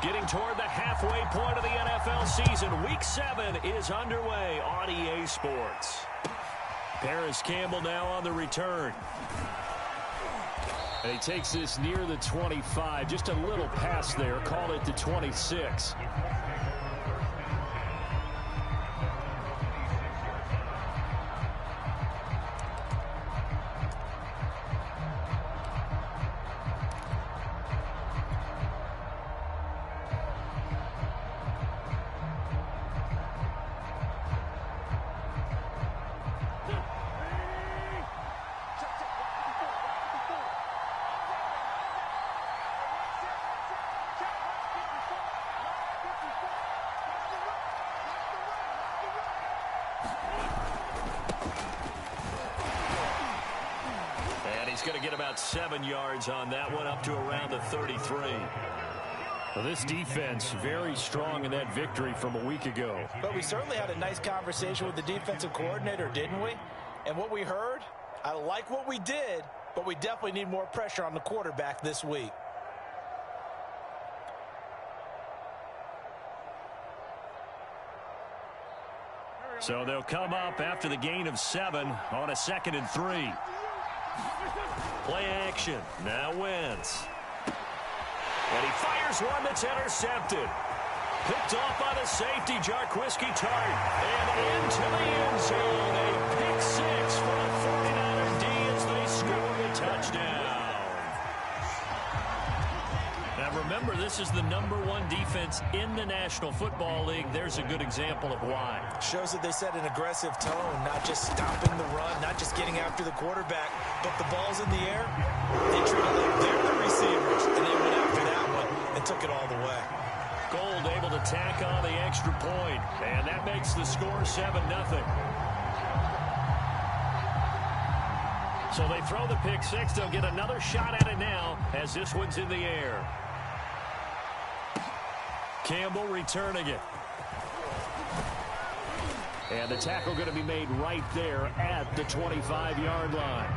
Getting toward the halfway point of the NFL season. Week 7 is underway on EA Sports. Paris Campbell now on the return. And he takes this near the 25. Just a little pass there. Call it the 26. Going to get about 7 yards on that one, up to around the 33. Well, this defense very strong in that victory from a week ago. But we certainly had a nice conversation with the defensive coordinator, didn't we? And what we heard, I like what we did, but we definitely need more pressure on the quarterback this week. So they'll come up after the gain of 7 on a 2nd and 3. Play action. Now Wentz. And he fires one that's intercepted. Picked off by the safety, Jarquiski Tart. And into the end zone. A pick 6 for the 49er D as they score the touchdown. Now remember, this is the #1 defense in the National Football League. There's a good example of why. Shows that they set an aggressive tone, not just stopping the run, not just getting after the quarterback, but the ball's in the air. They treat it like they're the receivers, and they went after that one and took it all the way. Gold able to tack on the extra point, and that makes the score 7-0. So they throw the pick 6. They'll get another shot at it now as this one's in the air. Campbell returning it. And the tackle going to be made right there at the 25-yard line.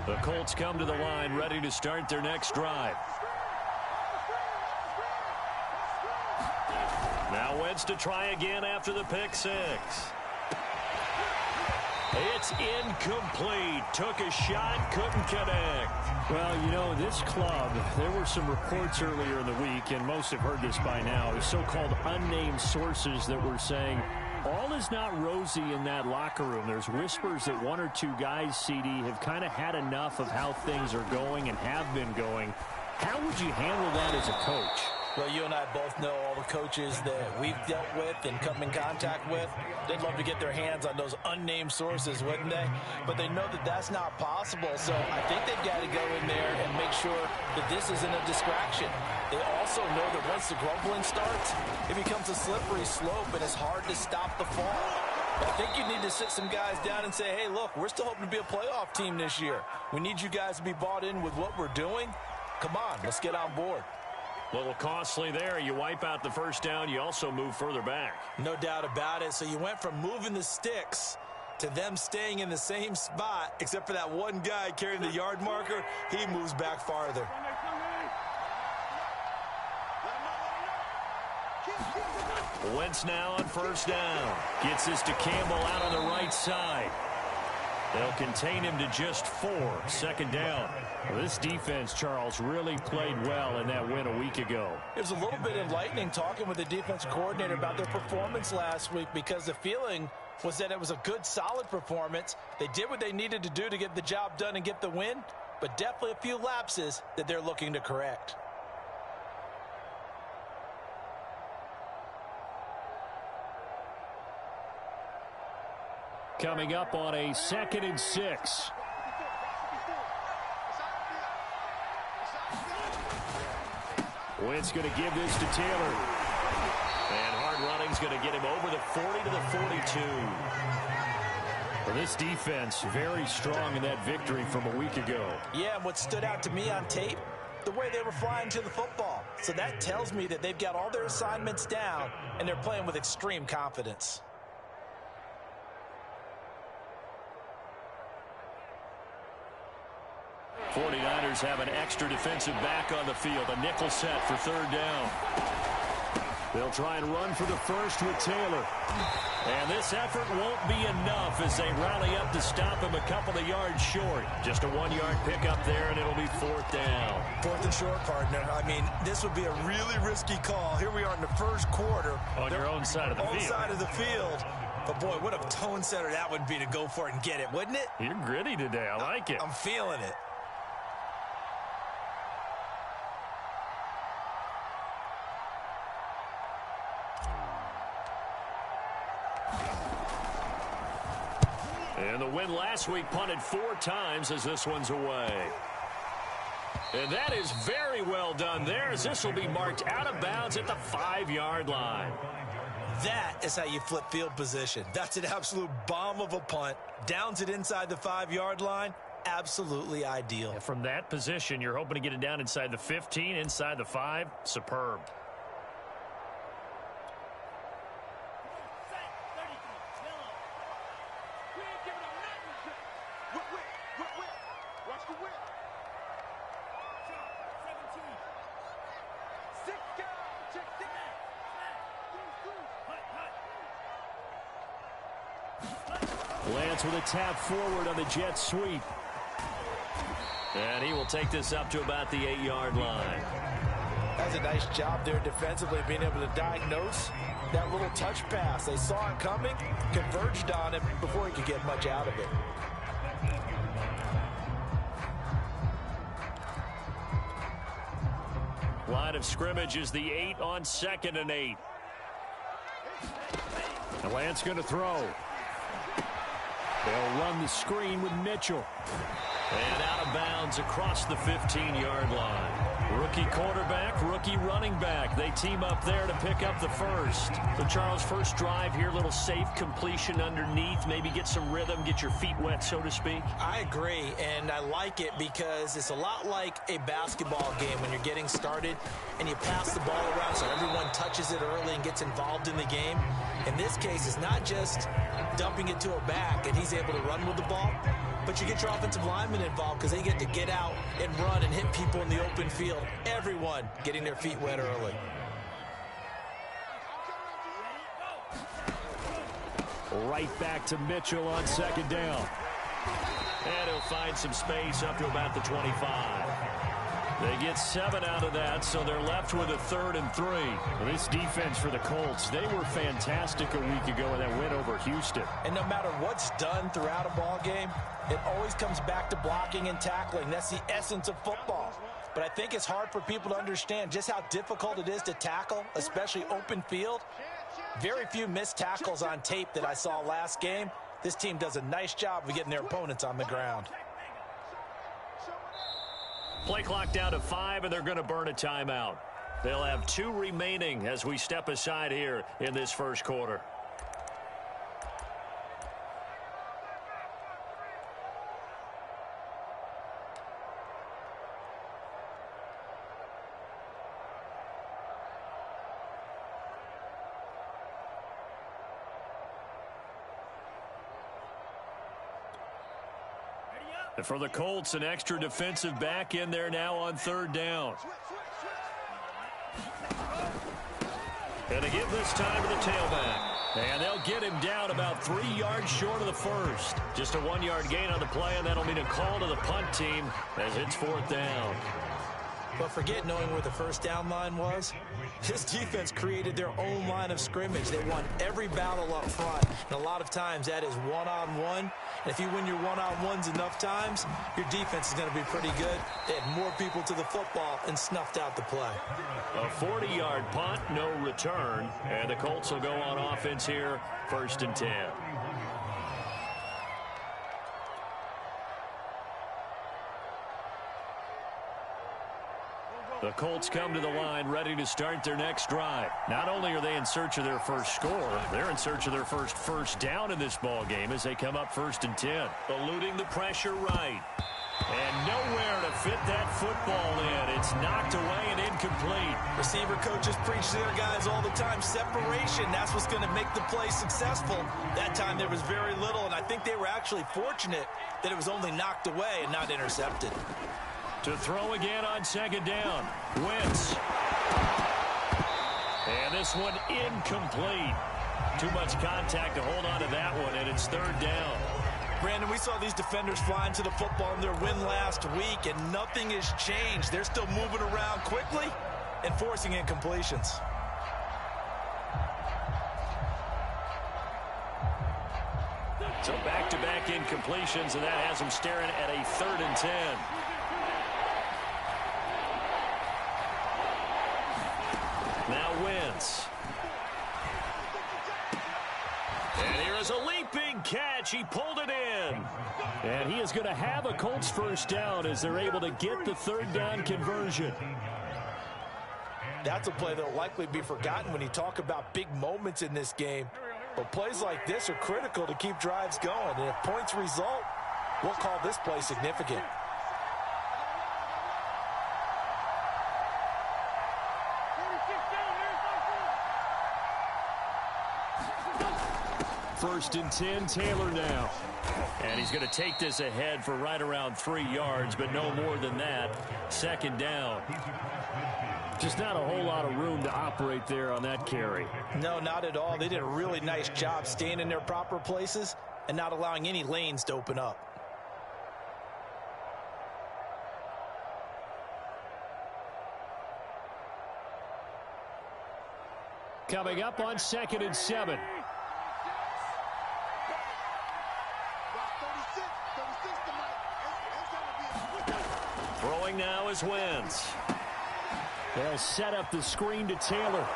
The Colts come to the line, ready to start their next drive. Now Wentz to try again after the pick 6. It's incomplete. Took a shot, couldn't connect. Well, you know, this club, there were some reports earlier in the week, and most have heard this by now, so-called unnamed sources that were saying all is not rosy in that locker room. There's whispers that 1 or 2 guys, CD, have kind of had enough of how things are going and have been going. How would you handle that as a coach? Well, you and I both know all the coaches that we've dealt with and come in contact with. They'd love to get their hands on those unnamed sources, wouldn't they? But they know that that's not possible. So I think they've got to go in there and make sure that this isn't a distraction. They also know that once the grumbling starts, it becomes a slippery slope and it's hard to stop the fall. I think you need to sit some guys down and say, hey, look, we're still hoping to be a playoff team this year. We need you guys to be bought in with what we're doing. Come on, let's get on board. A little costly there. You wipe out the first down. You also move further back. No doubt about it. So you went from moving the sticks to them staying in the same spot, except for that one guy carrying the yard marker. He moves back farther. Wentz now on first down. Gets this to Campbell out on the right side. They'll contain him to just 4. 2nd down. Well, this defense, Charles, really played well in that win a week ago. It was a little bit enlightening talking with the defense coordinator about their performance last week, because the feeling was that it was a good, solid performance. They did what they needed to do to get the job done and get the win, but definitely a few lapses that they're looking to correct. Coming up on a 2nd and 6. Wentz going to give this to Taylor. And hard running's going to get him over the 40 to the 42. Well, this defense very strong in that victory from a week ago. Yeah, and what stood out to me on tape, the way they were flying to the football. So that tells me that they've got all their assignments down, and they're playing with extreme confidence. '49ers have an extra defensive back on the field. A nickel set for third down. They'll try and run for the first with Taylor. And this effort won't be enough as they rally up to stop him a couple of yards short. Just a 1-yard pickup there, and it'll be fourth down. Fourth and short, partner. I mean, this would be a really risky call. Here we are in the first quarter. On your own side of the field. On side of the field. But, boy, what a tone setter that would be to go for it and get it, wouldn't it? You're gritty today. I like it. I'm feeling it. And the win last week punted 4 times as this one's away. And that is very well done there as this will be marked out of bounds at the 5-yard line. That is how you flip field position. That's an absolute bomb of a punt. Downs it inside the 5-yard line. Absolutely ideal. And from that position, you're hoping to get it down inside the 15, inside the 5. Superb. Lance with a tap forward on the jet sweep. And he will take this up to about the 8-yard line. That's a nice job there defensively, being able to diagnose that little touch pass. They saw it coming, converged on it before he could get much out of it. Line of scrimmage is the 8 on 2nd and 8. And Lance going to throw. They'll run the screen with Mitchell. And out of bounds across the 15-yard line. Rookie quarterback, rookie running back. They team up there to pick up the first. So, Charles, first drive here, little safe completion underneath. Maybe get some rhythm, get your feet wet, so to speak. I agree, and I like it because it's a lot like a basketball game when you're getting started and you pass the ball around so everyone touches it early and gets involved in the game. In this case, it's not just dumping it to a back and he's able to run with the ball, but you get your offensive linemen involved because they get to get out and run and hit people in the open field. Everyone getting their feet wet early. Right back to Mitchell on 2nd down. And he'll find some space up to about the 25. They get 7 out of that, so they're left with a 3rd and 3. Well, this defense for the Colts, they were fantastic a week ago in that win over Houston. And no matter what's done throughout a ball game, it always comes back to blocking and tackling. That's the essence of football. But I think it's hard for people to understand just how difficult it is to tackle, especially open field. Very few missed tackles on tape that I saw last game. This team does a nice job of getting their opponents on the ground. Play clock down to 5, and they're going to burn a timeout. They'll have 2 remaining as we step aside here in this first quarter. And for the Colts, an extra defensive back in there now on 3rd down. And they give this time to the tailback. And they'll get him down about 3 yards short of the first. Just a 1-yard gain on the play, and that'll mean a call to the punt team as it's 4th down. But forget knowing where the first down line was. This defense created their own line of scrimmage. They won every battle up front. And a lot of times that is one-on-one. And if you win your one-on-ones enough times, your defense is going to be pretty good. They had more people to the football and snuffed out the play. A 40-yard punt, no return. And the Colts will go on offense here, 1st and 10. The Colts come to the line ready to start their next drive. Not only are they in search of their first score, they're in search of their first down in this ball game as they come up 1st and 10. Eluding the pressure right. And nowhere to fit that football in. It's knocked away and incomplete. Receiver coaches preach to their guys all the time. Separation, that's what's going to make the play successful. That time there was very little, and I think they were actually fortunate that it was only knocked away and not intercepted. To throw again on 2nd down. Wentz. And this one incomplete. Too much contact to hold on to that one, and it's 3rd down. Brandon, we saw these defenders flying to the football in their win last week, and nothing has changed. They're still moving around quickly and forcing incompletions. So back-to-back incompletions, and that has them staring at a 3rd and 10. Now Wentz. And here is a leaping catch. He pulled it in. And he is going to have a Colts first down as they're able to get the 3rd down conversion. That's a play that will likely be forgotten when you talk about big moments in this game. But plays like this are critical to keep drives going. And if points result, we'll call this play significant. First and 10, Taylor now. And he's going to take this ahead for right around 3 yards, but no more than that. 2nd down. Just not a whole lot of room to operate there on that carry. No, not at all. They did a really nice job staying in their proper places and not allowing any lanes to open up. Coming up on 2nd and 7. Throwing now is Wentz. They'll set up the screen to Taylor.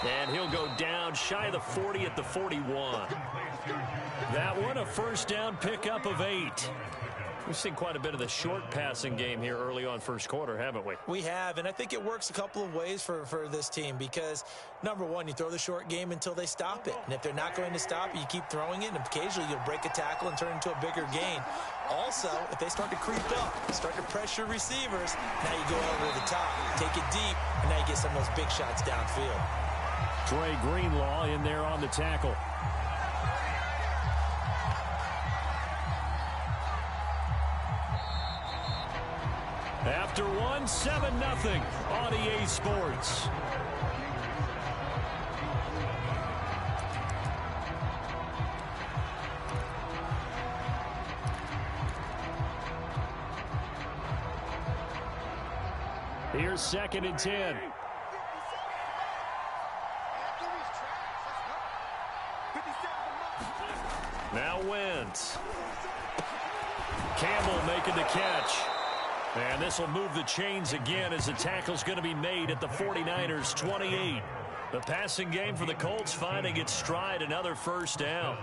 And he'll go down shy of the 40 at the 41. That one, a first down pickup of 8. We've seen quite a bit of the short passing game here early on 1st quarter, haven't we? We have, and I think it works a couple of ways for this team because, number one, you throw the short game until they stop it. And if they're not going to stop it, you keep throwing it, and occasionally you'll break a tackle and turn into a bigger gain. Also, if they start to creep up, start to pressure receivers, now you go over the top, take it deep, and now you get some of those big shots downfield. Dre Greenlaw in there on the tackle. After one, 7-0 on EA Sports. Here's 2nd and 10. Now Wentz. Campbell making the catch. And this will move the chains again as the tackle's going to be made at the 49ers 28. The passing game for the Colts finding its stride, another first down.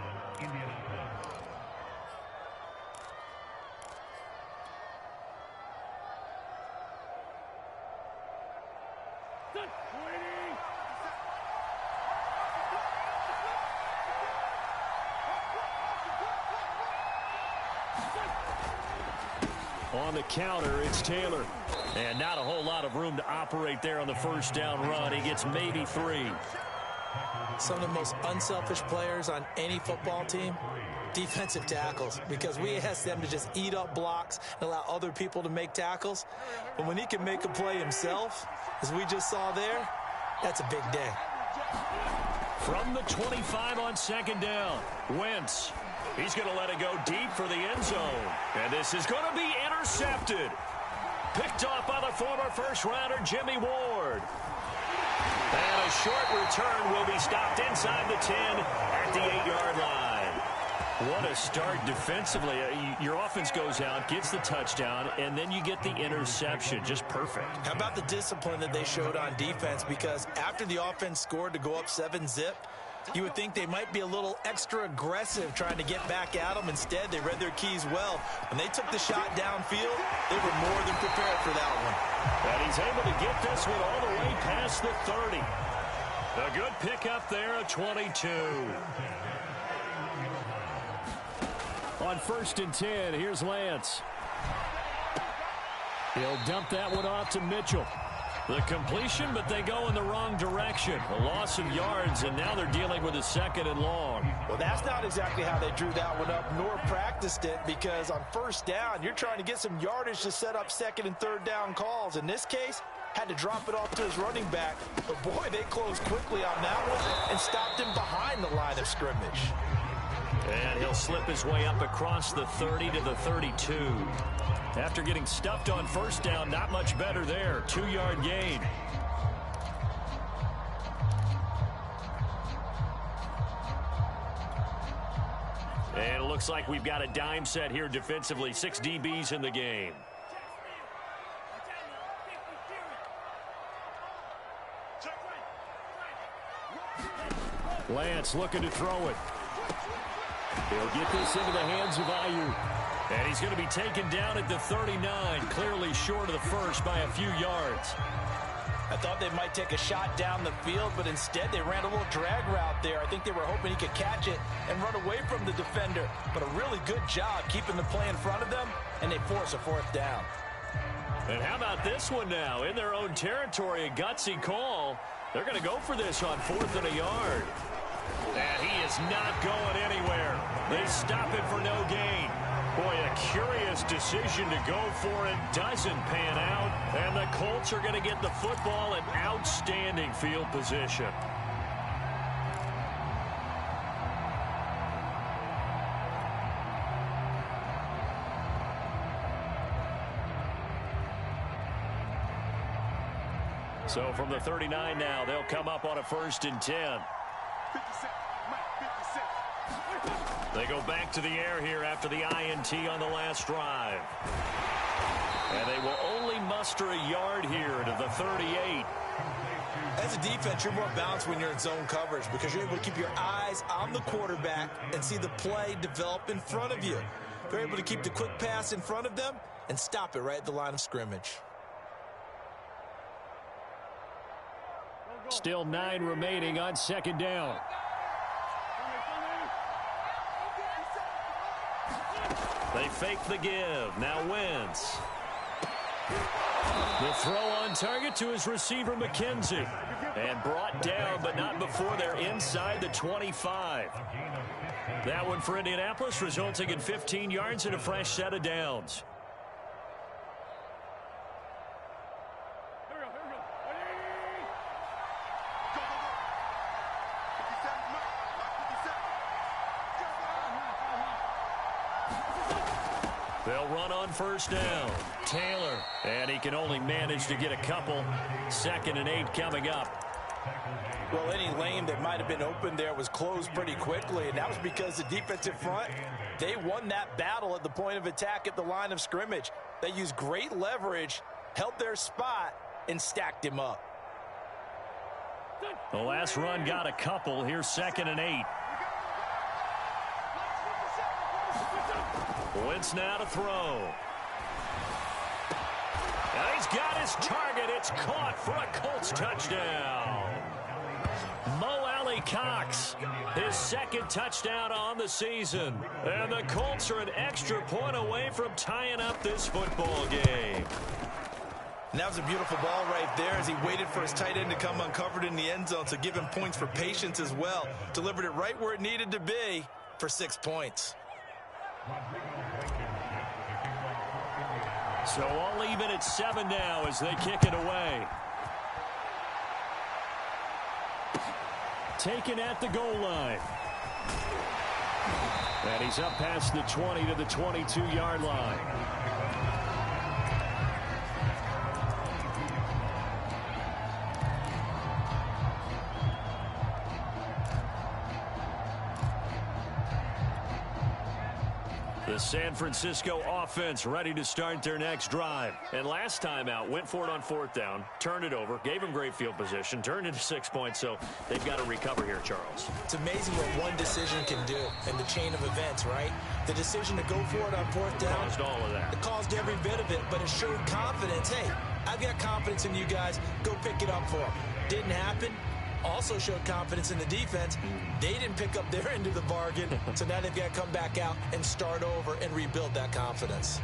On the counter, it's Taylor. And not a whole lot of room to operate there on the first down run. He gets maybe 3. Some of the most unselfish players on any football team, defensive tackles, because we ask them to just eat up blocks and allow other people to make tackles. But when he can make a play himself, as we just saw there, that's a big day. From the 25 on 2nd down, Wentz. He's going to let it go deep for the end zone. And this is going to be intercepted. Picked off by the former first-rounder, Jimmy Ward. And a short return will be stopped inside the 10 at the 8-yard line. What a start defensively. Your offense goes out, gets the touchdown, and then you get the interception. Just perfect. How about the discipline that they showed on defense? Because after the offense scored to go up 7-0, You would think they might be a little extra aggressive trying to get back at them. Instead, they read their keys well. When they took the shot downfield, they were more than prepared for that one. And he's able to get this one all the way past the 30. A good pickup there at 22. On 1st and 10, here's Lance. He'll dump that one off to Mitchell. The completion, but they go in the wrong direction. A loss of yards, and now they're dealing with a 2nd and long. Well, that's not exactly how they drew that one up, nor practiced it, because on 1st down, you're trying to get some yardage to set up 2nd and 3rd down calls. In this case, had to drop it off to his running back. But, boy, they closed quickly on that one and stopped him behind the line of scrimmage. And he'll slip his way up across the 30 to the 32. After getting stuffed on 1st down, not much better there. 2-yard gain. And it looks like we've got a dime set here defensively. 6 DBs in the game. Lance looking to throw it. He'll get this into the hands of Ayuk. And he's going to be taken down at the 39, clearly short of the first by a few yards. I thought they might take a shot down the field, but instead they ran a little drag route there. I think they were hoping he could catch it and run away from the defender. But a really good job keeping the play in front of them, and they force a 4th down. And how about this one now? In their own territory, a gutsy call. They're going to go for this on 4th and a yard. And he is not going anywhere. They stop it for no gain. Boy, a curious decision to go for it. Doesn't pan out. And the Colts are going to get the football in outstanding field position. So from the 39 now, they'll come up on a 1st and 10. They go back to the air here after the INT on the last drive. And they will only muster a yard here to the 38. As a defense, you're more balanced when you're in zone coverage because you're able to keep your eyes on the quarterback and see the play develop in front of you. They're able to keep the quick pass in front of them and stop it right at the line of scrimmage. Still 9 remaining on 2nd down. They fake the give. Now Wentz. The throw on target to his receiver, McKenzie. And brought down, but not before they're inside the 25. That one for Indianapolis, resulting in 15 yards and a fresh set of downs. They'll run on 1st down. Taylor. And he can only manage to get a couple. 2nd and 8 coming up. Well, any lane that might have been open there was closed pretty quickly, and that was because the defensive front, they won that battle at the point of attack at the line of scrimmage. They used great leverage, held their spot, and stacked him up. The last run got a couple. Here's 2nd and 8. Wentz now to throw. And he's got his target. It's caught for a Colts touchdown. Mo Alley Cox, his 2nd touchdown on the season. And the Colts are an extra point away from tying up this football game. And that was a beautiful ball right there as he waited for his tight end to come uncovered in the end zone, so give him points for patience as well. Delivered it right where it needed to be for 6 points. So all even at 7 now as they kick it away. Taken at the goal line. And he's up past the 20 to the 22-yard line. The San Francisco offense ready to start their next drive. And last time out, went for it on 4th down, turned it over, gave them great field position, turned into 6 points, so they've got to recover here, Charles. It's amazing what one decision can do in the chain of events, right? The decision to go for it on 4th down. Caused all of that. It caused every bit of it, but it showed confidence. Hey, I've got confidence in you guys. Go pick it up for them. Didn't happen. Also showed confidence in the defense. They didn't pick up their end of the bargain, so now they've got to come back out and start over and rebuild that confidence.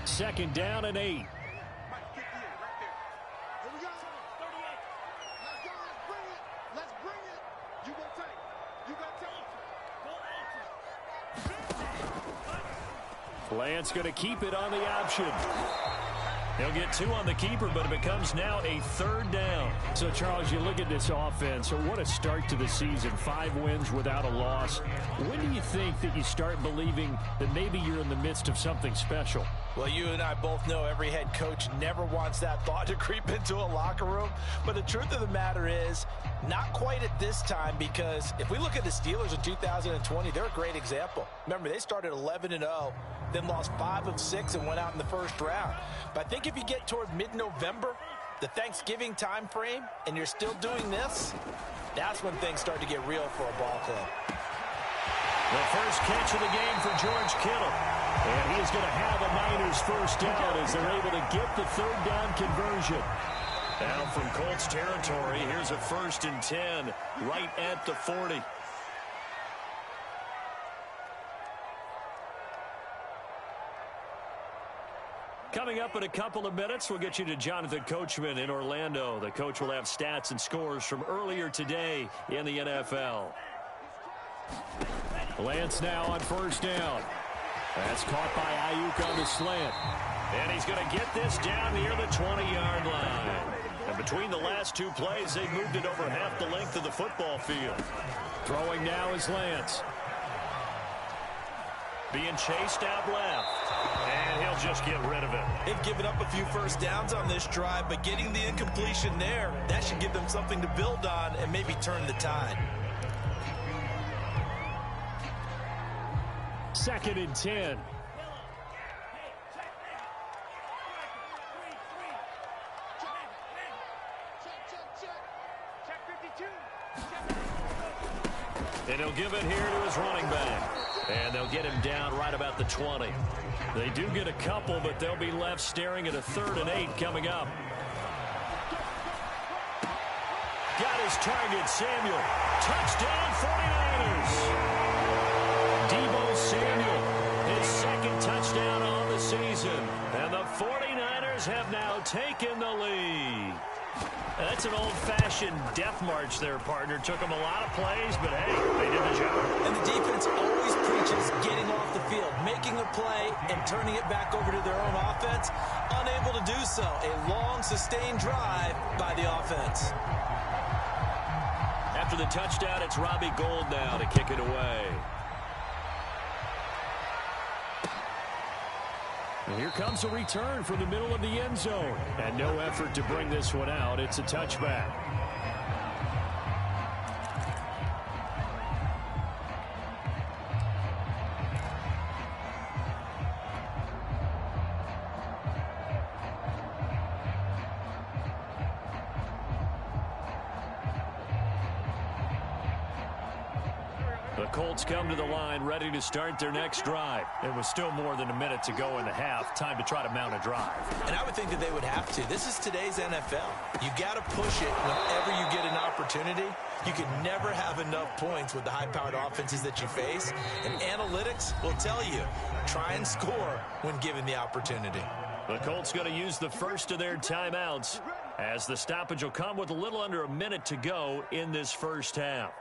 2nd down and 8. Lance going to keep it on the option. He'll get 2 on the keeper, but it becomes now a 3rd down. So, Charles, you look at this offense, what a start to the season. 5 wins without a loss. When do you think that you start believing that maybe you're in the midst of something special? Well, you and I both know every head coach never wants that thought to creep into a locker room. But the truth of the matter is, not quite at this time, because if we look at the Steelers in 2020, they're a great example. Remember, they started 11-0, then lost 5 of 6 and went out in the 1st round. But I think if you get toward mid-November, the Thanksgiving time frame, and you're still doing this, that's when things start to get real for a ball club. The first catch of the game for George Kittle. And he is going to have a Niners 1st down as they're able to get the 3rd down conversion. Now from Colts territory, here's a 1st and 10 right at the 40. Coming up in a couple of minutes, we'll get you to Jonathan Coachman in Orlando. The coach will have stats and scores from earlier today in the NFL. Lance now on 1st down. That's caught by Ayuk on the slant. And he's going to get this down near the 20-yard line. And between the last 2 plays, they've moved it over half the length of the football field. Throwing now is Lance. Being chased out left. And he'll just get rid of it. They've given up a few 1st downs on this drive, but getting the incompletion there, that should give them something to build on and maybe turn the tide. 2nd and 10. And he'll give it here to his running back. And they'll get him down right about the 20. They do get a couple, but they'll be left staring at a 3rd and 8 coming up. Got his target, Samuel. Touchdown, 49ers. Deebo Samuel, his 2nd touchdown on the season. And the 49ers have now taken the lead. That's an old-fashioned death march there, partner. Took them a lot of plays, but hey, they did the job. And the defense always preaches getting off the field, making a play, and turning it back over to their own offense. Unable to do so. A long, sustained drive by the offense. After the touchdown, it's Robbie Gould now to kick it away. And here comes a return from the middle of the end zone. And no effort to bring this one out. It's a touchback. The Colts come to the line ready to start their next drive. It was still more than a minute to go in the half. Time to try to mount a drive. And I would think that they would have to. This is today's NFL. You got to push it whenever you get an opportunity. You can never have enough points with the high-powered offenses that you face. And analytics will tell you, try and score when given the opportunity. The Colts going to use the first of their timeouts as the stoppage will come with a little under a minute to go in this first half.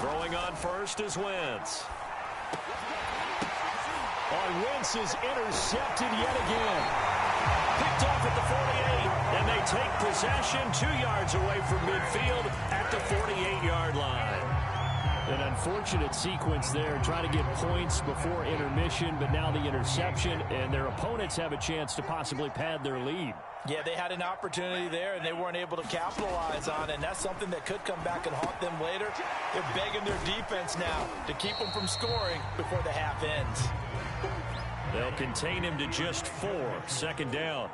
Throwing on first is Wentz. Wentz is intercepted yet again. Picked off at the 48, and they take possession 2 yards away from midfield at the 48-yard line. An unfortunate sequence there, trying to get points before intermission, but now the interception, and their opponents have a chance to possibly pad their lead. Yeah, they had an opportunity there, and they weren't able to capitalize on it, and that's something that could come back and haunt them later. They're begging their defense now to keep them from scoring before the half ends. They'll contain him to just 4. Second down.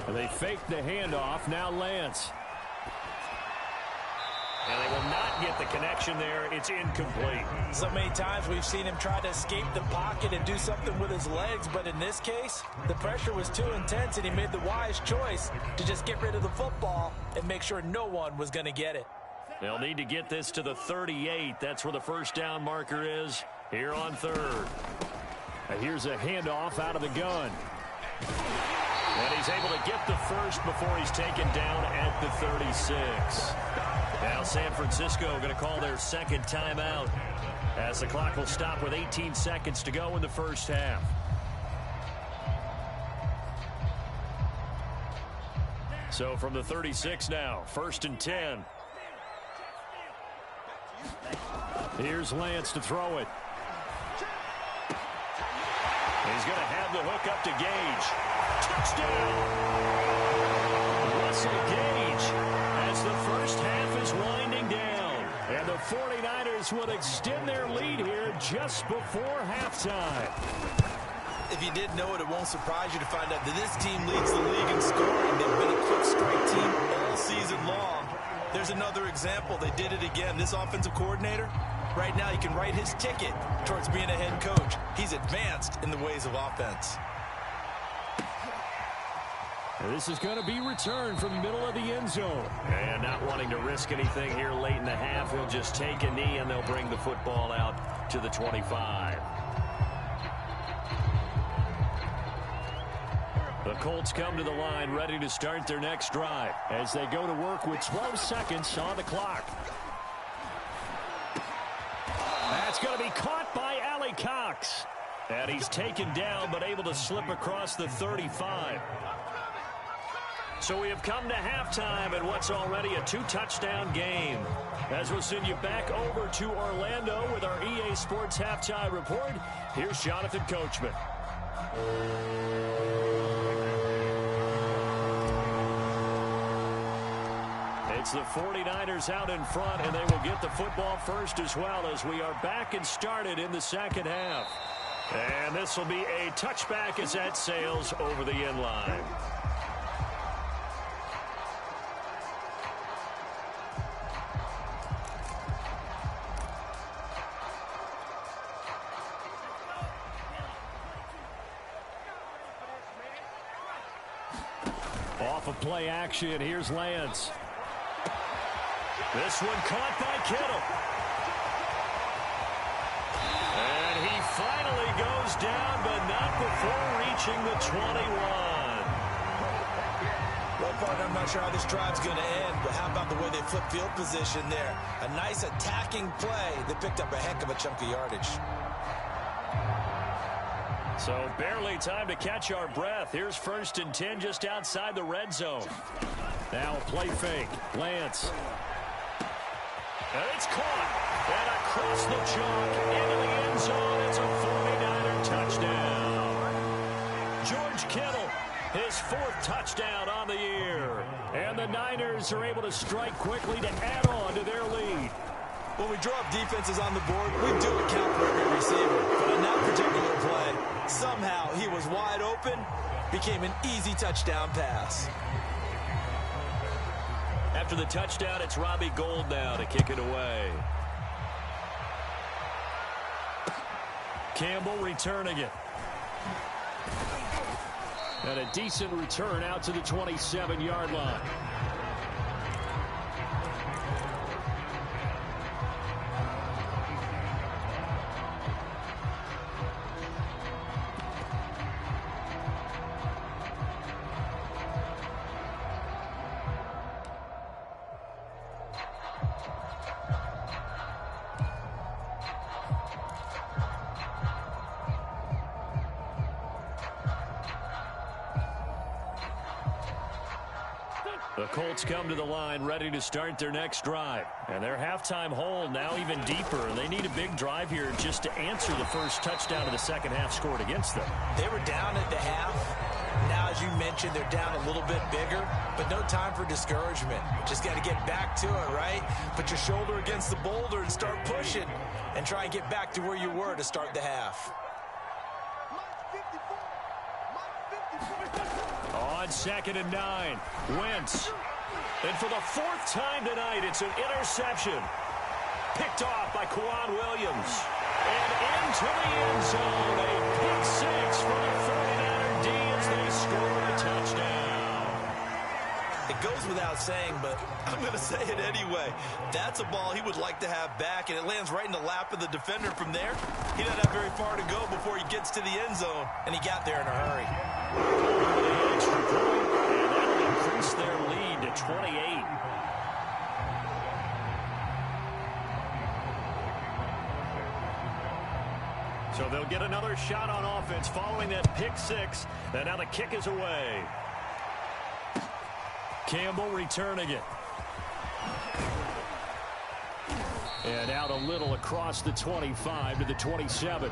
They fake the handoff. Now Lance. And they will not get the connection there. It's incomplete. So many times we've seen him try to escape the pocket and do something with his legs, but in this case, the pressure was too intense, and he made the wise choice to just get rid of the football and make sure no one was going to get it. They'll need to get this to the 38. That's where the first down marker is here on third. Here's a handoff out of the gun. And he's able to get the first before he's taken down at the 36. Now San Francisco going to call their second timeout as the clock will stop with 18 seconds to go in the first half. So from the 36 now, 1st and 10. Here's Lance to throw it. He's going to have the hook up to Gage. Touchdown! Russell Gage as the first half is winding down. And the 49ers would extend their lead here just before halftime. If you didn't know it, it won't surprise you to find out that this team leads the league in scoring. They've been a quick strike team all season long. There's another example. They did it again. This offensive coordinator, right now, he can write his ticket towards being a head coach. He's advanced in the ways of offense. This is going to be returned from the middle of the end zone. And not wanting to risk anything here late in the half, he'll just take a knee and they'll bring the football out to the 25. The Colts come to the line ready to start their next drive as they go to work with 12 seconds on the clock. That's going to be caught by Allie Cox. And he's taken down but able to slip across the 35. So we have come to halftime in what's already a 2-touchdown game. As we'll send you back over to Orlando with our EA Sports Halftime Report, here's Jonathan Coachman. It's the 49ers out in front, and they will get the football first as well as we are back and started in the second half. And this will be a touchback as that sails over the end line. Off of play action, here's Lance. This one caught by Kittle. And he finally goes down, but not before reaching the 21. Well, partner, I'm not sure how this drive's going to end, but how about the way they flip field position there? A nice attacking play. They picked up a heck of a chunk of yardage. So barely time to catch our breath. Here's 1st and 10 just outside the red zone. Now a play fake. Lance. And it's caught. And across the chalk into the end zone. It's a 49er touchdown. George Kittle, his 4th touchdown on the year. And the Niners are able to strike quickly to add on to their lead. When we draw up defenses on the board, we do account for every receiver. But on that particular play, somehow he was wide open, became an easy touchdown pass. After the touchdown, it's Robbie Gould now to kick it away. Campbell returning it. And a decent return out to the 27-yard line. The Colts come to the line ready to start their next drive. And their halftime hole now even deeper. They need a big drive here just to answer the first touchdown of the second half scored against them. They were down at the half. Now, as you mentioned, they're down a little bit bigger, but no time for discouragement. Just got to get back to it, right? Put your shoulder against the boulder and start pushing and try and get back to where you were to start the half. On 2nd and 9, Wentz. And for the 4th time tonight, it's an interception. Picked off by Kwan Williams. And into the end zone, a pick 6 for the 49er D as they score a touchdown. It goes without saying, but I'm going to say it anyway. That's a ball he would like to have back, and it lands right in the lap of the defender from there. He doesn't have very far to go before he gets to the end zone, and he got there in a hurry. Extra point, and that'll increase their lead to 28. So they'll get another shot on offense following that pick 6. And now the kick is away. Campbell returning it. And out a little across the 25 to the 27.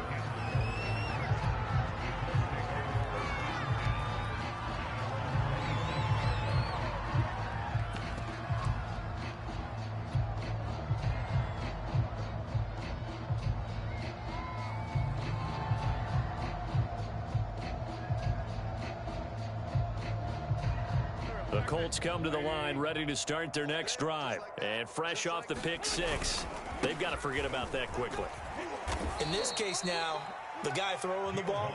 The Colts come to the line ready to start their next drive. And fresh off the pick 6, they've got to forget about that quickly. In this case now, the guy throwing the ball,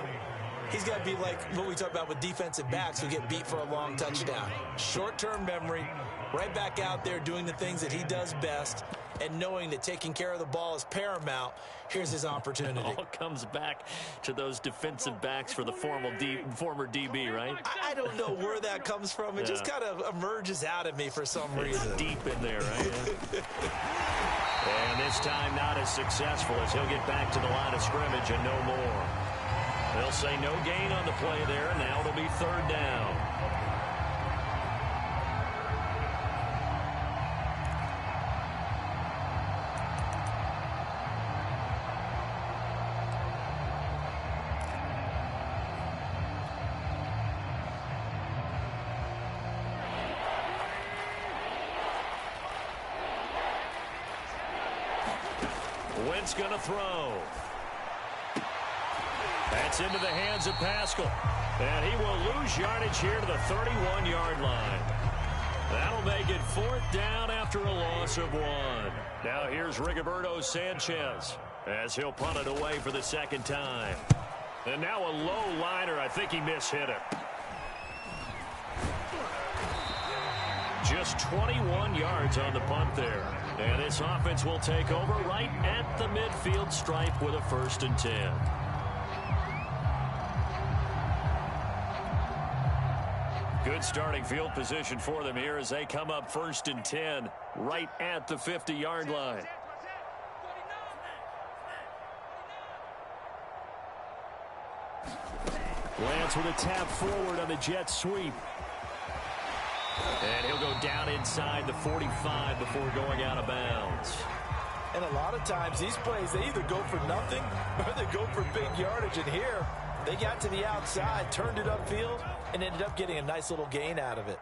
he's got to be like what we talk about with defensive backs who get beat for a long touchdown. Short-term memory, right back out there doing the things that he does best, and knowing that taking care of the ball is paramount. Here's his opportunity. It all comes back to those defensive backs for the former DB, right? I don't know where that comes from. It just kind of emerges out of me for some reason. It's deep in there, right? And this time not as successful as he'll get back to the line of scrimmage and no more. They'll say no gain on the play there, and now it'll be 3rd down. Wentz going to throw. That's into the hands of Pascal. And he will lose yardage here to the 31-yard line. That'll make it 4th down after a loss of 1. Now here's Rigoberto Sanchez as he'll punt it away for the 2nd time. And now a low liner. I think he mishit it. Just 21 yards on the punt there. And this offense will take over right at the midfield stripe with a 1st and 10. Good starting field position for them here as they come up 1st and 10 right at the 50-yard line. Lance with a tap forward on the jet sweep. And he'll go down inside the 45 before going out of bounds. And a lot of times these plays, they either go for nothing or they go for big yardage. And here, they got to the outside, turned it upfield, and ended up getting a nice little gain out of it.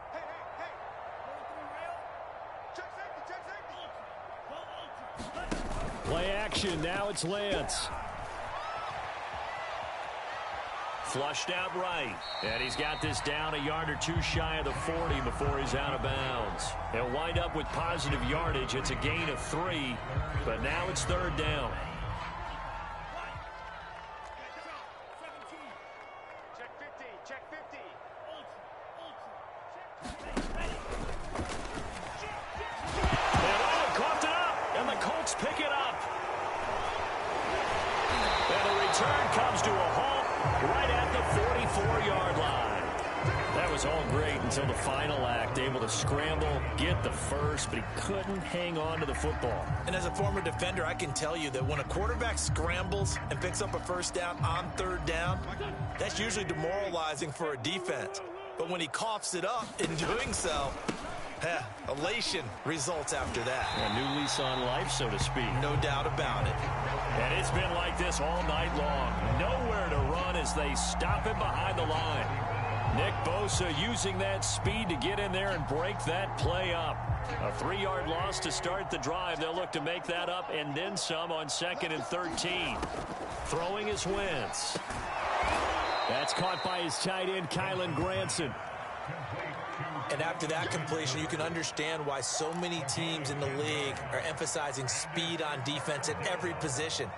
Play action. Now it's Lance. Flushed out right. And he's got this down a yard or two shy of the 40 before he's out of bounds. He'll wind up with positive yardage. It's a gain of 3, but now it's 3rd down. Check 50. And coughed it up, and the Colts pick it up. And the return comes to a halt right at the 44-yard line. That was all great until the final act, able to scramble, get the first, but he couldn't hang on to the football. And as a former defender, I can tell you that when a quarterback scrambles and picks up a 1st down on 3rd down, that's usually demoralizing for a defense. But when he coughs it up in doing so, Elation results after that. A new lease on life, so to speak. No doubt about it. And it's been like this all night long. Nowhere to run as they stop him behind the line. Nick Bosa using that speed to get in there and break that play up. A 3-yard loss to start the drive. They'll look to make that up and then some on 2nd and 13. Throwing is Wentz. That's caught by his tight end, Kylen Granson. And after that completion, you can understand why so many teams in the league are emphasizing speed on defense at every position.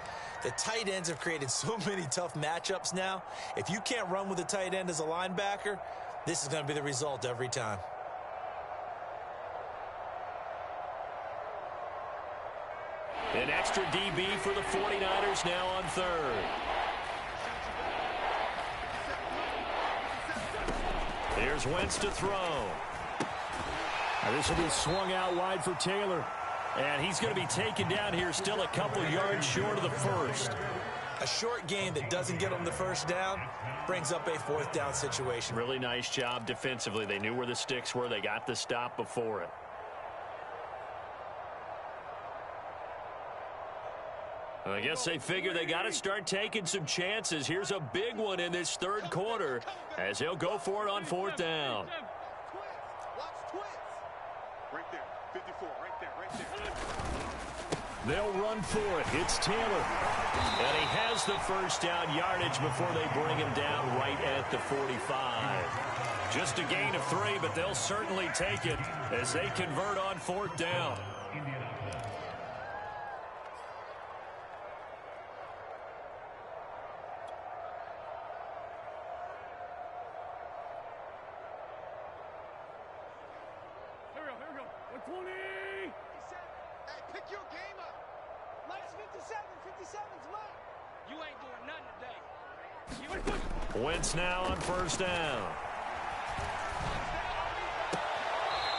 The tight ends have created so many tough matchups now. If you can't run with a tight end as a linebacker, this is going to be the result every time. An extra DB for the 49ers now on 3rd. Here's Wentz to throw. This will be swung out wide for Taylor. And he's going to be taken down here, still a couple yards short of the first. A short gain that doesn't get them the first down brings up a 4th down situation. Really nice job defensively. They knew where the sticks were. They got the stop before it. I guess they figure they got to start taking some chances. Here's a big one in this 3rd quarter as they'll go for it on 4th down. Right there, 54, right there, right there. They'll run for it. It's Taylor. And he has the first down yardage before they bring him down right at the 45. Just a gain of 3, but they'll certainly take it as they convert on 4th down. Wentz now on 1st down.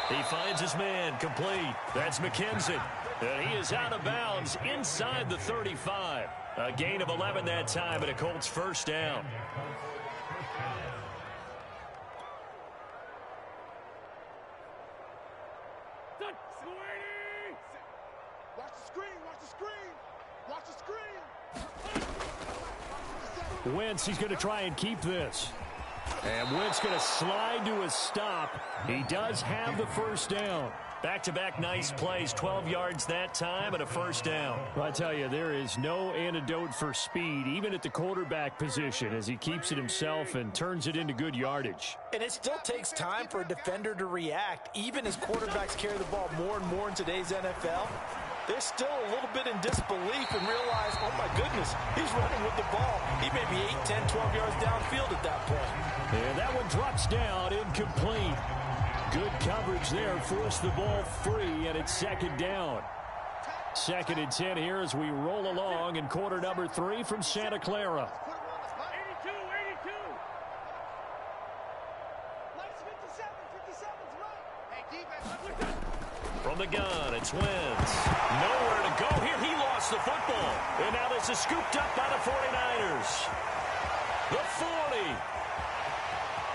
He finds his man complete. That's McKenzie. And he is out of bounds inside the 35. A gain of 11 that time and a Colts 1st down. Watch the screen, watch the screen, watch the screen. Wentz, he's going to try and keep this. And Wentz going to slide to a stop. He does have the 1st down. Back-to-back nice plays, 12 yards that time and a 1st down. Well, I tell you, there is no antidote for speed, even at the quarterback position, as he keeps it himself and turns it into good yardage. And it still takes time for a defender to react, even as quarterbacks carry the ball more and more in today's NFL. They're still a little bit in disbelief and realize, oh my goodness, he's running with the ball. He may be 8, 10, 12 yards downfield at that point. And that one drops down, incomplete. Good coverage there, forced the ball free, and it's 2nd down. 2nd and 10 here as we roll along in quarter number 3 from Santa Clara. 82, 82. Let's 57's right. Hey, defense. From the gun, it's Wentz. Nowhere to go here. He lost the football. And now this is scooped up by the 49ers. The 40.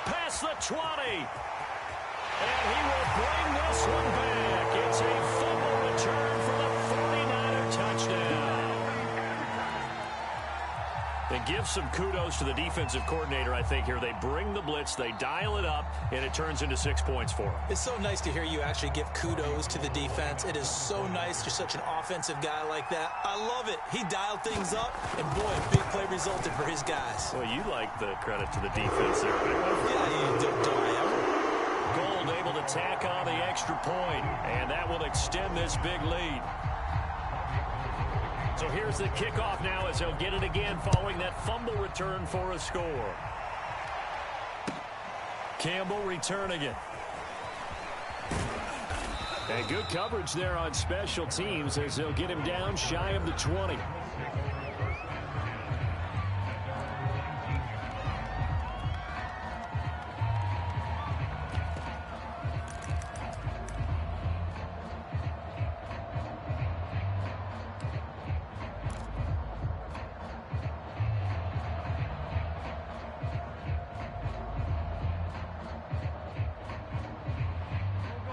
Past the 20. And he will bring this one back. It's a fumble return for the 49er touchdown. And give some kudos to the defensive coordinator, I think, here. They bring the blitz, they dial it up, and it turns into 6 points for them. It's so nice to hear you actually give kudos to the defense. It is so nice you're such an offensive guy like that. I love it. He dialed things up, and boy, a big play resulted for his guys. Well, you like the credit to the defense there, right? Yeah, you do I ever. Gold able to tack on the extra point, and that will extend this big lead. So here's the kickoff now as he'll get it again following that fumble return for a score. Campbell returning it. And good coverage there on special teams as they'll get him down shy of the 20.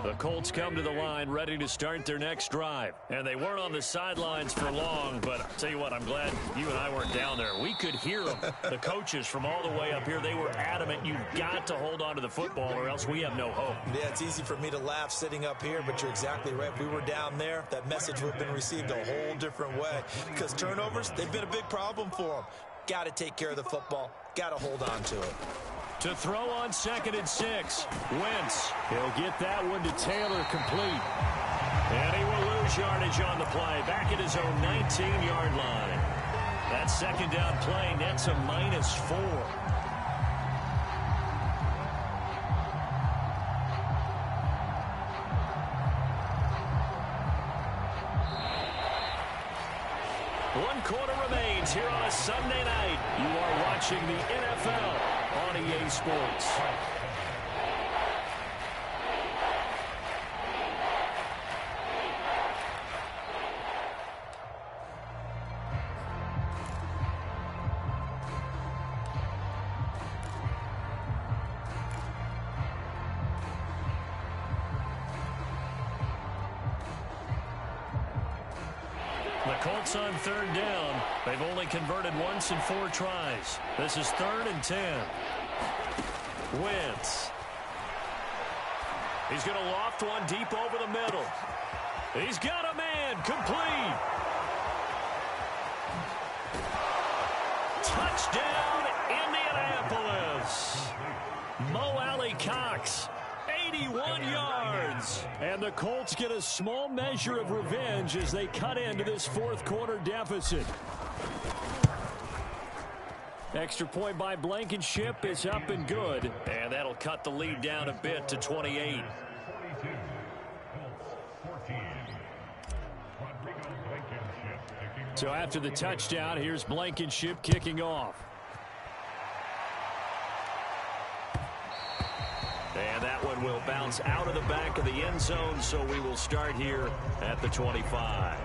The Colts come to the line ready to start their next drive. And they weren't on the sidelines for long, but I'll tell you what, I'm glad you and I weren't down there. We could hear them. The coaches from all the way up here, they were adamant, you've got to hold on to the football or else we have no hope. Yeah, it's easy for me to laugh sitting up here, but you're exactly right. If we were down there, that message would have been received a whole different way. Because turnovers, they've been a big problem for them. Got to take care of the football. Got to hold on to it. To throw on 2nd and 6. Wentz. He'll get that one to Taylor complete. And he will lose yardage on the play. Back at his own 19-yard line. That second down play nets a -4. One quarter remains here on a Sunday night. You are watching the NFL on EA Sports. The Colts on 3rd down. They've only converted once in 4 tries. This is 3rd and 10. Wentz. He's going to loft one deep over the middle. He's got a man. Complete. Touchdown, Indianapolis. Mo Alley Cox. 81 yards. And the Colts get a small measure of revenge as they cut into this 4th quarter deficit. Extra point by Blankenship is up and good. And that'll cut the lead down a bit to 28. So after the touchdown, here's Blankenship kicking off. And that one will bounce out of the back of the end zone, so we will start here at the 25.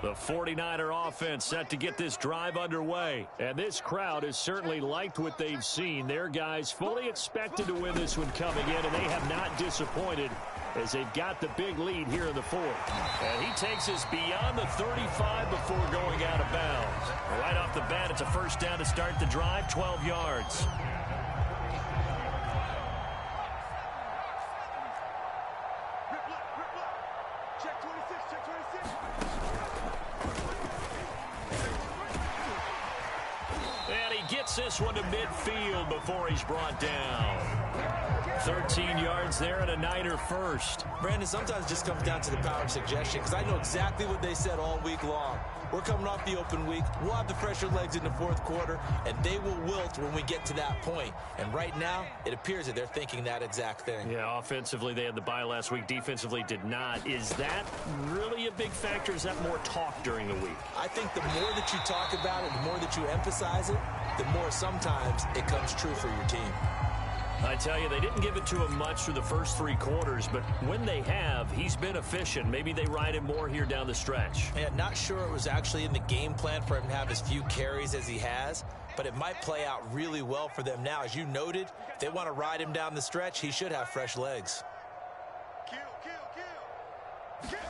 The 49er offense set to get this drive underway. And this crowd has certainly liked what they've seen. Their guys fully expected to win this one coming in, and they have not disappointed as they've got the big lead here in the 4th. And he takes us beyond the 35 before going out of bounds. Right off the bat, it's a first down to start the drive, 12 yards. Check 26, check 26. And he gets this one to midfield before he's brought down. 13 yards there and a Niner first. Brandon, sometimes it just comes down to the power of suggestion, because I know exactly what they said all week long. We're coming off the open week. We'll have the fresher legs in the 4th quarter, and they will wilt when we get to that point. And right now, it appears that they're thinking that exact thing. Yeah, offensively, they had the bye last week. Defensively, did not. Is that really a big factor? Is that more talk during the week? I think the more that you talk about it, the more that you emphasize it, the more sometimes it comes true for your team. I tell you, they didn't give it to him much through the first 3 quarters, but when they have, he's been efficient. Maybe they ride him more here down the stretch. Yeah, not sure it was actually in the game plan for him to have as few carries as he has, but it might play out really well for them now. As you noted, if they want to ride him down the stretch, he should have fresh legs. Kill, kill, kill. Kill.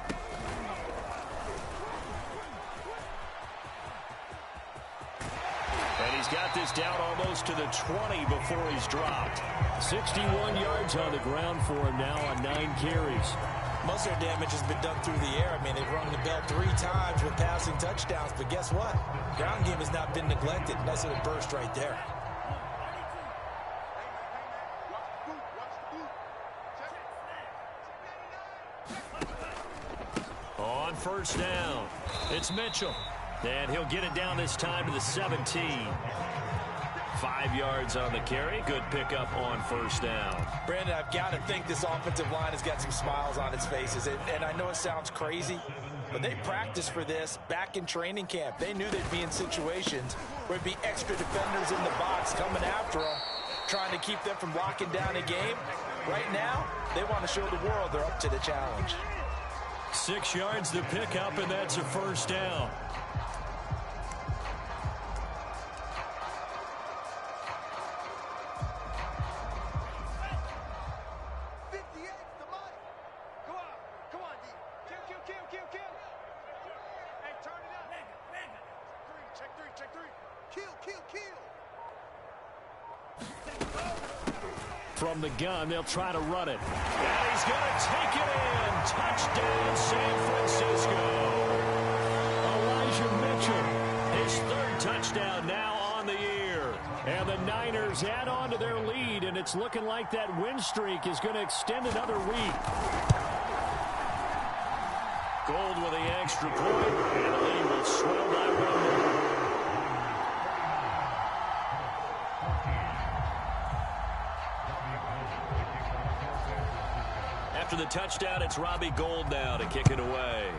And he's got this down almost to the 20 before he's dropped. 61 yards on the ground for him now on 9 carries. Most of their damage has been done through the air. I mean, they've rung the bell 3 times with passing touchdowns, but guess what? Ground game has not been neglected. Nice little burst right there. On first down, it's Mitchell. And he'll get it down this time to the 17. 5 yards on the carry. Good pickup on first down. Brandon, I've got to think this offensive line has got some smiles on its faces. And I know it sounds crazy, but they practiced for this back in training camp. They knew they'd be in situations where it'd be extra defenders in the box coming after them, trying to keep them from locking down a game. Right now, they want to show the world they're up to the challenge. 6 yards to pick up, and that's a first down. From the gun, they'll try to run it. And he's going to take it in. Touchdown, San Francisco. Elijah Mitchell. His third touchdown now on the year. And the Niners add on to their lead, and it's looking like that win streak is going to extend another week. Gold with the extra point, and the lead will swell by one more. After the touchdown, it's Robbie Gould now to kick it away.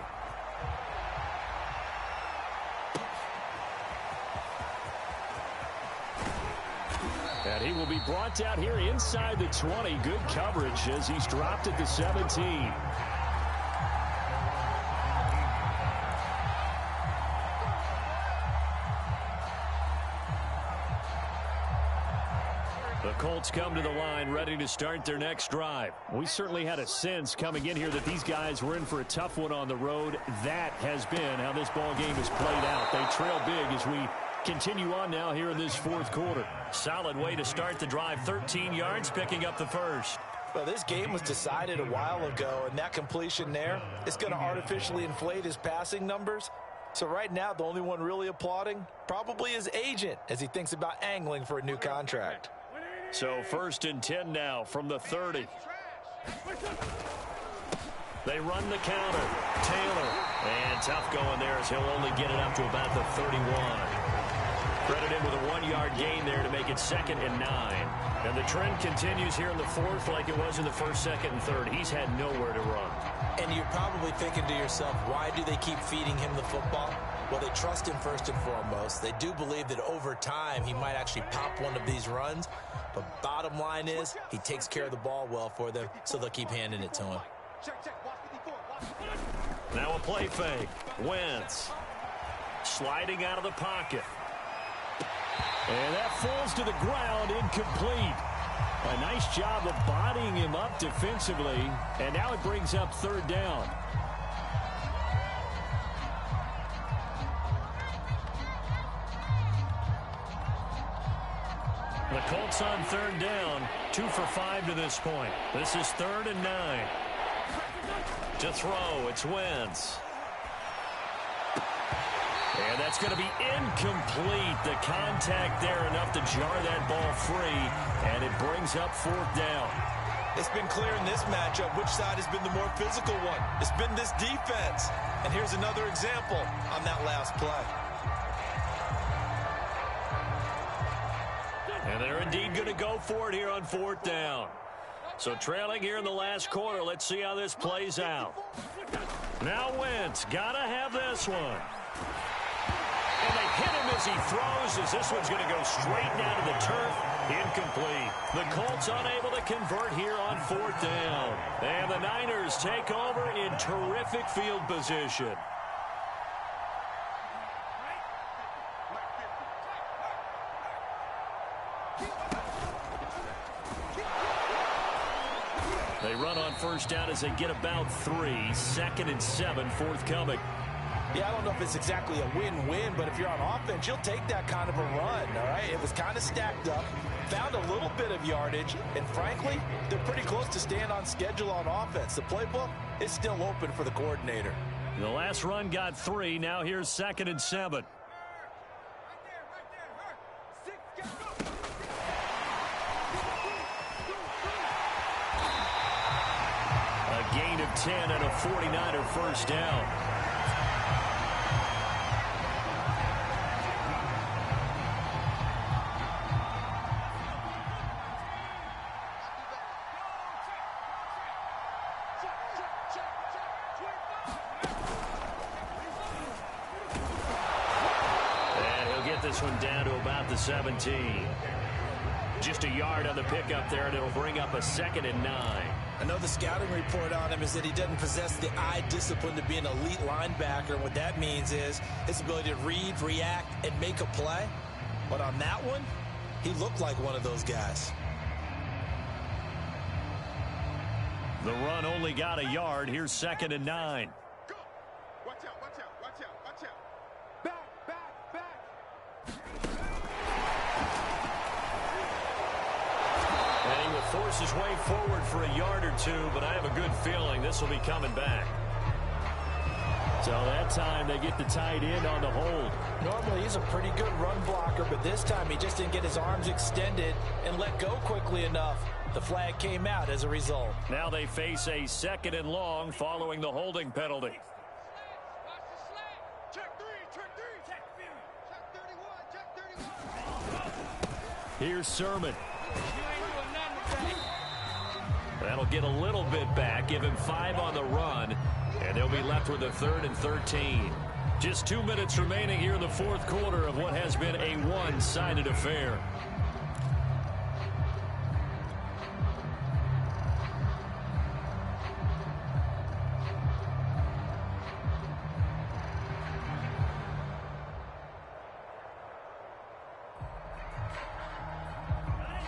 And he will be brought down here inside the 20. Good coverage as he's dropped at the 17. The Colts come to the line ready to start their next drive. We certainly had a sense coming in here that these guys were in for a tough one on the road. That has been how this ball game has played out. They trail big as we continue on now here in this fourth quarter. Solid way to start the drive. 13 yards, picking up the first. Well, this game was decided a while ago, and that completion there is going to artificially inflate his passing numbers. So right now, the only one really applauding probably his agent as he thinks about angling for a new contract. So 1st and 10 now from the 30. They run the counter. Taylor. And tough going there as he'll only get it up to about the 31. Credited with a 1-yard gain there to make it 2nd and 9. And the trend continues here in the fourth like it was in the first, second, and third. He's had nowhere to run. And you're probably thinking to yourself, why do they keep feeding him the football? Well, they trust him first and foremost. They do believe that over time he might actually pop one of these runs. But bottom line is he takes care of the ball well for them, so they'll keep handing it to him. Now a play fake. Wentz sliding out of the pocket. And that falls to the ground, incomplete. A nice job of bodying him up defensively. And now it brings up 3rd down. The Colts on 3rd down. 2 for 5 to this point. This is 3rd and 9. To throw, it's Wentz. And that's going to be incomplete. The contact there enough to jar that ball free. And it brings up 4th down. It's been clear in this matchup which side has been the more physical one. It's been this defense. And here's another example on that last play. And they're indeed going to go for it here on 4th down. So trailing here in the last quarter. Let's see how this plays out. Now Wentz got to have this one. And they hit him as he throws, as this one's going to go straight down to the turf. Incomplete. The Colts unable to convert here on 4th down. And the Niners take over in terrific field position. They run on 1st down as they get about 3. 2nd and 7 forthcoming. Yeah, I don't know if it's exactly a win-win, but if you're on offense, you'll take that kind of a run, all right? It was kind of stacked up, found a little bit of yardage, and frankly, they're pretty close to staying on schedule on offense. The playbook is still open for the coordinator. The last run got 3. Now here's 2nd and 7. A gain of 10 and a 49er 1st down. This one down to about the 17. Just a yard on the pickup there, and it'll bring up a 2nd and 9. I know the scouting report on him is that he doesn't possess the eye discipline to be an elite linebacker. And what that means is his ability to read, react, and make a play. But on that one, he looked like one of those guys. The run only got a yard. Here's 2nd and 9. Watch out, watch out, watch out, watch out. Back, back, back. And he will Force his way forward for a yard or two, but I have a good feeling this will be coming back. So that time they get the tight end on the hold. Normally he's a pretty good run blocker, but this time he just didn't get his arms extended and let go quickly enough. The flag came out as a result. Now they face a 2nd and long following the holding penalty. Here's Sermon. That'll get a little bit back, give him 5 on the run, and they'll be left with a 3rd and 13. Just 2 minutes remaining here in the 4th quarter of what has been a one-sided affair.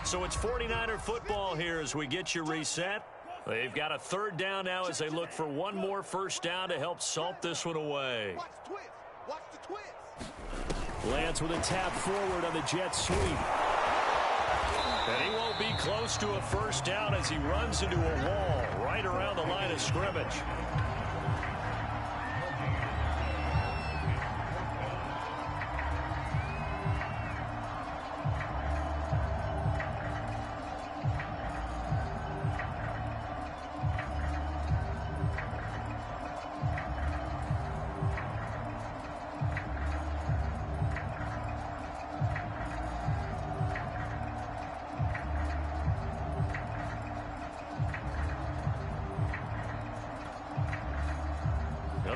So it's 49er football here as we get you reset. They've got a 3rd down now as they look for one more first down to help salt this one away. Watch the twist. Lance with a tap forward on the jet sweep. And he won't be close to a first down as he runs into a wall right around the line of scrimmage.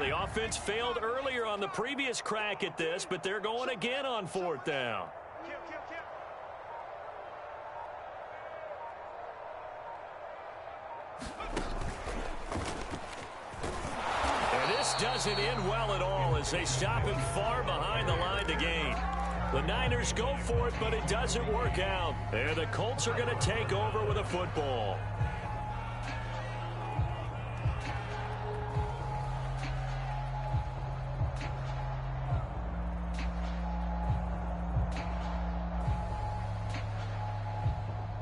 The offense failed earlier on the previous crack at this, but they're going again on 4th down. And this doesn't end well at all as they stop him far behind the line to gain. The Niners go for it, but it doesn't work out. And the Colts are going to take over with a football.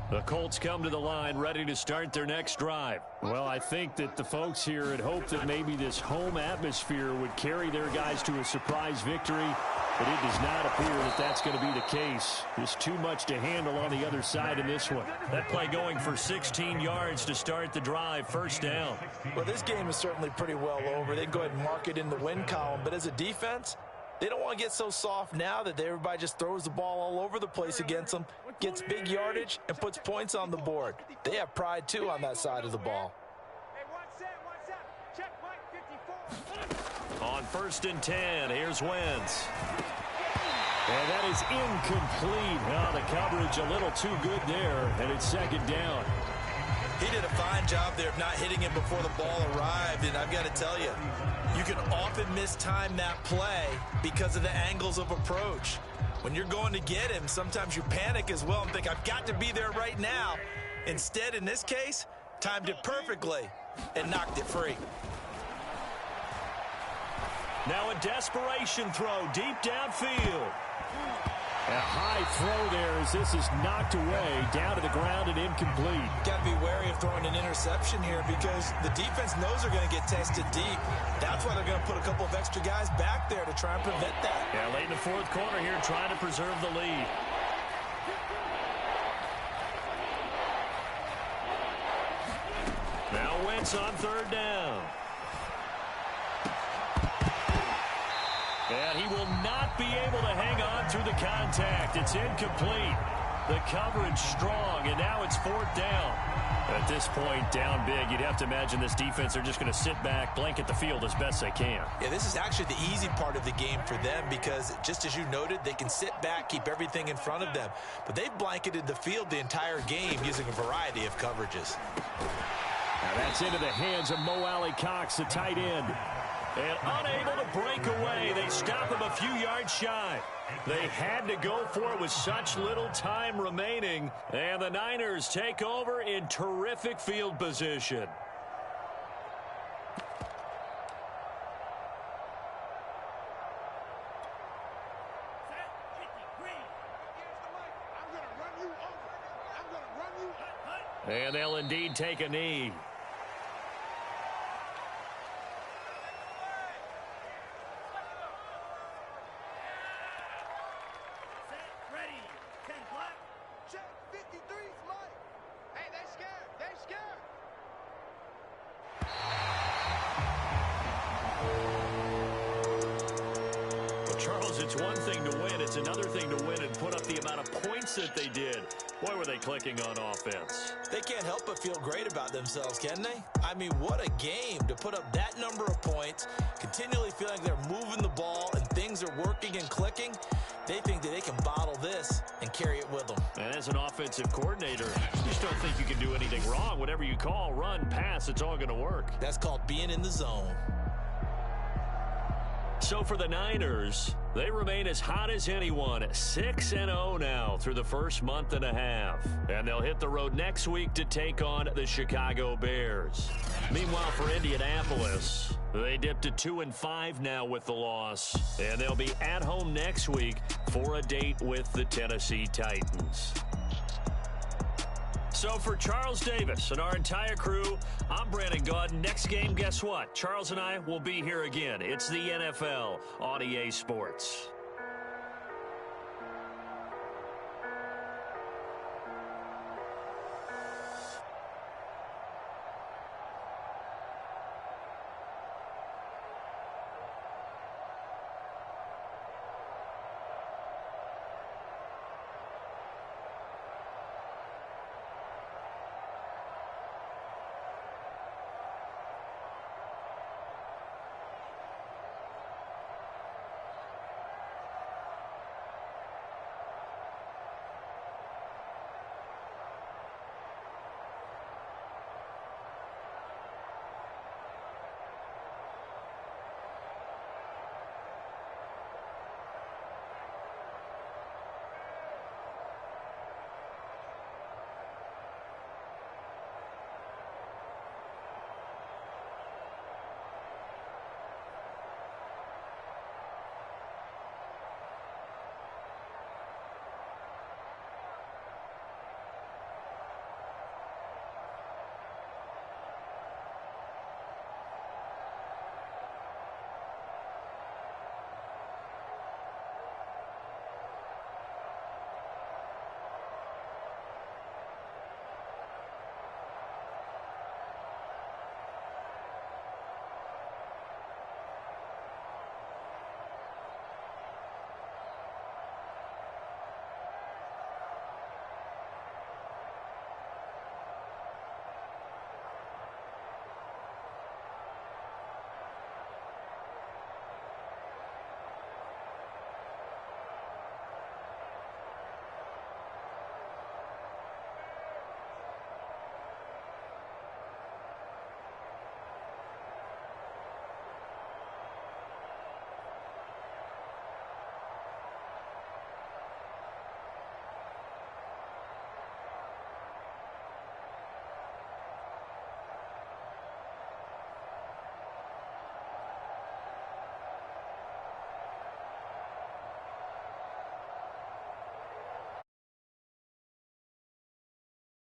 The Colts come to the line ready to start their next drive. Well, I think that the folks here had hoped that maybe this home atmosphere would carry their guys to a surprise victory, but it does not appear that that's going to be the case. There's too much to handle on the other side in this one. That play going for 16 yards to start the drive, first down. Well, this game is certainly pretty well over. They can go ahead and mark it in the win column, but as a defense, they don't want to get so soft now that everybody just throws the ball all over the place against them, gets big yardage, and puts points on the board. They have pride, too, on that side of the ball. On 1st and 10, here's Wentz. And that is incomplete. Well, the coverage a little too good there, and it's 2nd down. He did a fine job there of not hitting him before the ball arrived, and I've got to tell you, you can often mistime that play because of the angles of approach. When you're going to get him, sometimes you panic as well and think, I've got to be there right now. Instead, in this case, timed it perfectly and knocked it free. Now a desperation throw deep downfield. A high throw there as this is knocked away, down to the ground and incomplete. Got to be wary of throwing an interception here because the defense knows they're going to get tested deep. That's why they're going to put a couple of extra guys back there to try and prevent that. Yeah, late in the 4th quarter here, trying to preserve the lead. Now Wentz on 3rd down. And he will not be able to hang on through the contact. It's incomplete. The coverage strong, and now it's 4th down. At this point, down big, you'd have to imagine this defense are just going to sit back, blanket the field as best they can. Yeah, this is actually the easy part of the game for them because, just as you noted, they can sit back, keep everything in front of them. But they've blanketed the field the entire game using a variety of coverages. Now that's into the hands of Mo Alley-Cox, the tight end. And unable to break away, they stop him a few yards shy. They had to go for it with such little time remaining. And the Niners take over in terrific field position. And they'll indeed take a knee. Charles, it's one thing to win. It's another thing to win and put up the amount of points that they did. Boy, were they clicking on offense. They can't help but feel great about themselves, can they? I mean, what a game to put up that number of points, continually feeling like they're moving the ball and things are working and clicking. They think that they can bottle this and carry it with them. And as an offensive coordinator, you just don't think you can do anything wrong. Whatever you call, run, pass, it's all going to work. That's called being in the zone. So for the Niners, they remain as hot as anyone, 6-0 now through the first month and a half. And they'll hit the road next week to take on the Chicago Bears. Meanwhile, for Indianapolis, they dipped to 2-5 now with the loss. And they'll be at home next week for a date with the Tennessee Titans. So for Charles Davis and our entire crew, I'm Brandon Gaudin. Next game, guess what? Charles and I will be here again. It's the NFL on EA Sports.